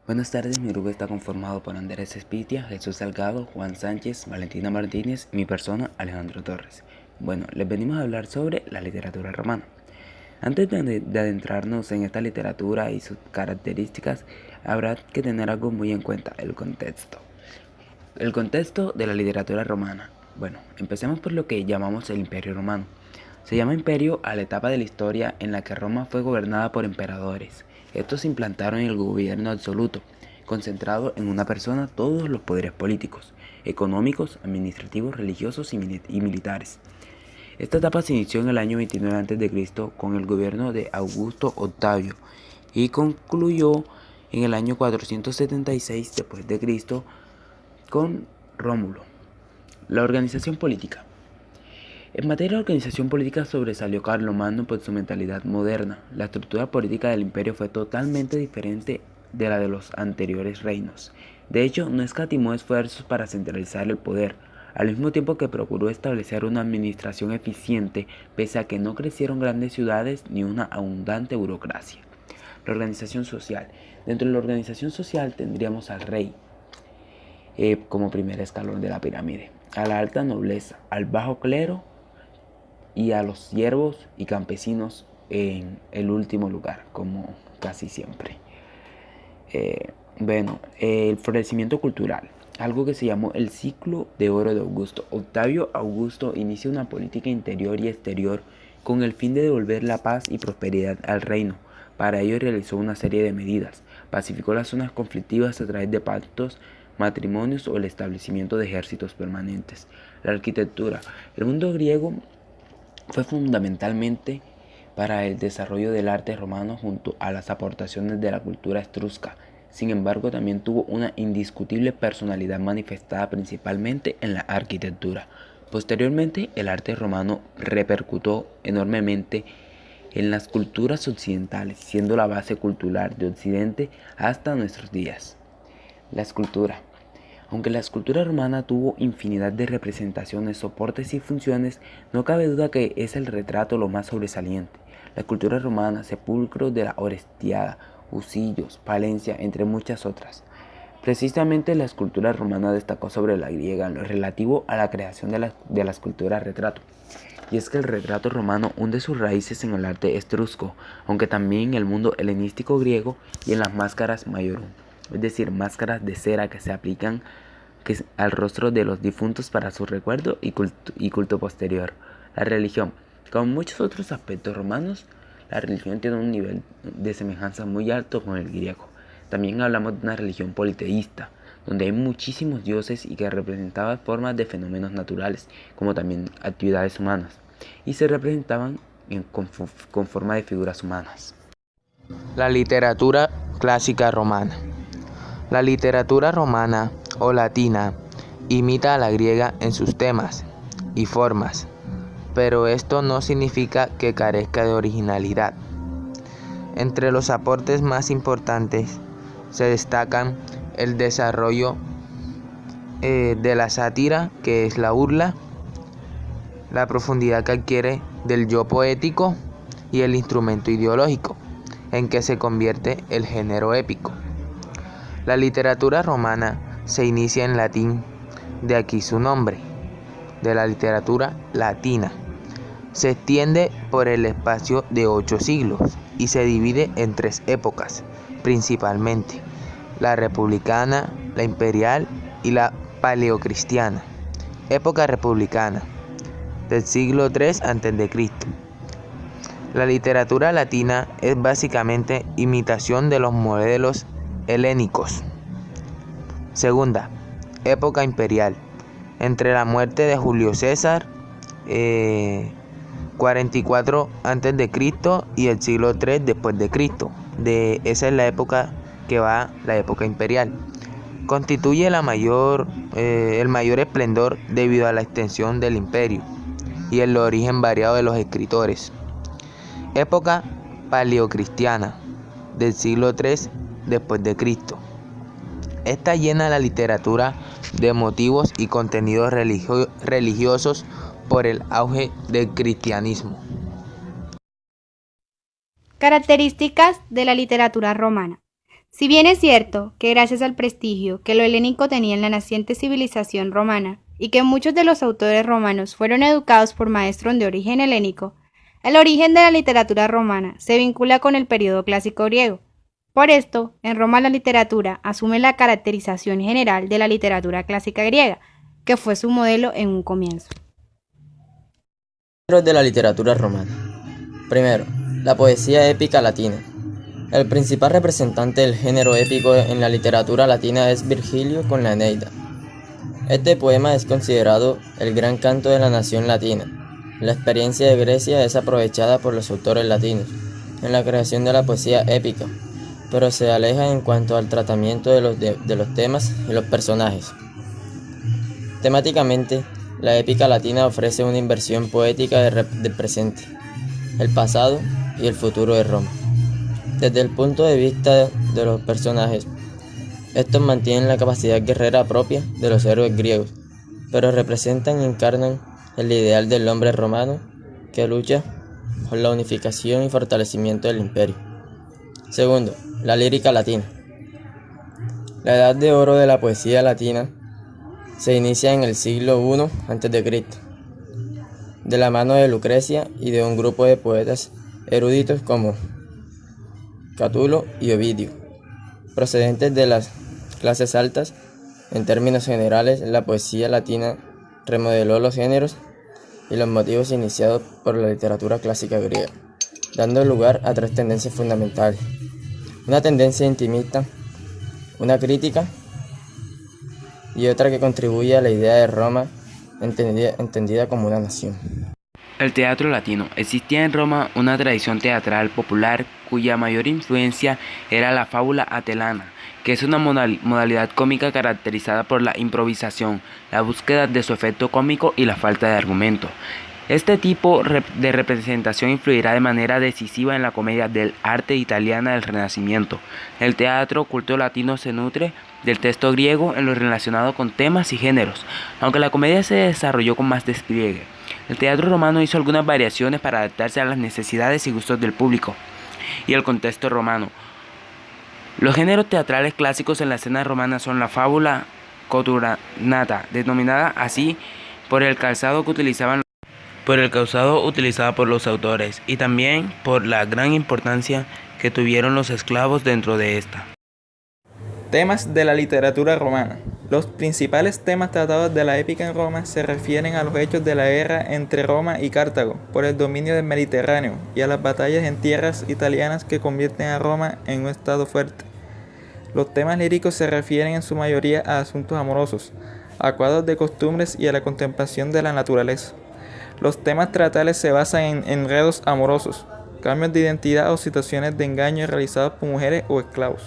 Buenas tardes, mi grupo está conformado por Andrés Espitia, Jesús Salgado, Juan Sánchez, Valentina Martínez y mi persona, Alejandro Torres. Bueno, les venimos a hablar sobre la literatura romana. Antes de adentrarnos en esta literatura y sus características, habrá que tener algo muy en cuenta, el contexto. El contexto de la literatura romana. Bueno, empecemos por lo que llamamos el Imperio Romano. Se llama imperio a la etapa de la historia en la que Roma fue gobernada por emperadores. Estos implantaron el gobierno absoluto, concentrado en una persona todos los poderes políticos, económicos, administrativos, religiosos y militares. Esta etapa se inició en el año 29 a.C. con el gobierno de Augusto Octavio y concluyó en el año 476 d.C. con Rómulo. La organización política. En materia de organización política sobresalió Carlomagno por su mentalidad moderna. La estructura política del imperio fue totalmente diferente de la de los anteriores reinos. De hecho, no escatimó esfuerzos para centralizar el poder, al mismo tiempo que procuró establecer una administración eficiente, pese a que no crecieron grandes ciudades ni una abundante burocracia. La organización social. Dentro de la organización social tendríamos al rey como primer escalón de la pirámide, a la alta nobleza, al bajo clero y a los siervos y campesinos en el último lugar, como casi siempre. El florecimiento cultural, algo que se llamó el ciclo de oro de Augusto. Octavio Augusto inicia una política interior y exterior con el fin de devolver la paz y prosperidad al reino. Para ello realizó una serie de medidas. Pacificó las zonas conflictivas a través de pactos, matrimonios o el establecimiento de ejércitos permanentes. La arquitectura. El mundo griego fue fundamentalmente para el desarrollo del arte romano junto a las aportaciones de la cultura etrusca. Sin embargo, también tuvo una indiscutible personalidad manifestada principalmente en la arquitectura. Posteriormente, el arte romano repercutió enormemente en las culturas occidentales, siendo la base cultural de Occidente hasta nuestros días. La escultura. Aunque la escultura romana tuvo infinidad de representaciones, soportes y funciones, no cabe duda que es el retrato lo más sobresaliente. La escultura romana, sepulcros de la Orestiada, Husillos, Palencia, entre muchas otras. Precisamente la escultura romana destacó sobre la griega en lo relativo a la creación de la escultura retrato. Y es que el retrato romano hunde sus raíces en el arte etrusco, aunque también en el mundo helenístico griego y en las máscaras maiorum, es decir, máscaras de cera que se aplican al rostro de los difuntos para su recuerdo y culto posterior. La religión. Como muchos otros aspectos romanos, la religión tiene un nivel de semejanza muy alto con el griego. También hablamos de una religión politeísta, donde hay muchísimos dioses y que representaban formas de fenómenos naturales, como también actividades humanas, y se representaban con forma de figuras humanas. La literatura clásica romana. La literatura romana o latina imita a la griega en sus temas y formas, pero esto no significa que carezca de originalidad. Entre los aportes más importantes se destacan el desarrollo de la sátira, que es la burla, la profundidad que adquiere del yo poético y el instrumento ideológico, en que se convierte el género épico. La literatura romana se inicia en latín, de aquí su nombre, de la literatura latina. Se extiende por el espacio de 8 siglos y se divide en 3 épocas, principalmente la republicana, la imperial y la paleocristiana. Época republicana, del siglo III a.C. La literatura latina es básicamente imitación de los modelos helénicos. Segunda, época imperial, entre la muerte de Julio César, 44 a.C. y el siglo III después de Cristo. Esa es la época que va la época imperial. Constituye el mayor esplendor debido a la extensión del imperio y el origen variado de los escritores. Época paleocristiana, del siglo III después de Cristo. Esta llena la literatura de motivos y contenidos religiosos por el auge del cristianismo. Características de la literatura romana. Si bien es cierto que gracias al prestigio que lo helénico tenía en la naciente civilización romana, y que muchos de los autores romanos fueron educados por maestros de origen helénico, el origen de la literatura romana se vincula con el periodo clásico griego. Por esto, en Roma la literatura asume la caracterización general de la literatura clásica griega, que fue su modelo en un comienzo. Géneros de la literatura romana. Primero, la poesía épica latina. El principal representante del género épico en la literatura latina es Virgilio con la Eneida. Este poema es considerado el gran canto de la nación latina. La experiencia de Grecia es aprovechada por los autores latinos en la creación de la poesía épica, pero se aleja en cuanto al tratamiento de los temas y los personajes. Temáticamente, la épica latina ofrece una inversión poética del presente, el pasado y el futuro de Roma. Desde el punto de vista de los personajes, estos mantienen la capacidad guerrera propia de los héroes griegos, pero representan y encarnan el ideal del hombre romano que lucha por la unificación y fortalecimiento del imperio. Segundo, la lírica latina. La edad de oro de la poesía latina se inicia en el siglo I a.C., de la mano de Lucrecia y de un grupo de poetas eruditos como Catulo y Ovidio. Procedentes de las clases altas, en términos generales, la poesía latina remodeló los géneros y los motivos iniciados por la literatura clásica griega, dando lugar a tres tendencias fundamentales: una tendencia intimista, una crítica y otra que contribuye a la idea de Roma entendida como una nación. El teatro latino. Existía en Roma una tradición teatral popular cuya mayor influencia era la fábula atelana, que es una modalidad cómica caracterizada por la improvisación, la búsqueda de su efecto cómico y la falta de argumento. Este tipo de representación influirá de manera decisiva en la comedia del arte italiana del Renacimiento. El teatro culto latino se nutre del texto griego en lo relacionado con temas y géneros, aunque la comedia se desarrolló con más despliegue. El teatro romano hizo algunas variaciones para adaptarse a las necesidades y gustos del público y el contexto romano. Los géneros teatrales clásicos en la escena romana son la fábula coturnata, denominada así por el calzado utilizada por los autores, y también por la gran importancia que tuvieron los esclavos dentro de esta. Temas de la literatura romana. Los principales temas tratados de la épica en Roma se refieren a los hechos de la guerra entre Roma y Cartago por el dominio del Mediterráneo y a las batallas en tierras italianas que convierten a Roma en un estado fuerte. Los temas líricos se refieren en su mayoría a asuntos amorosos, a cuadros de costumbres y a la contemplación de la naturaleza. Los temas teatrales se basan en enredos amorosos, cambios de identidad o situaciones de engaño realizados por mujeres o esclavos.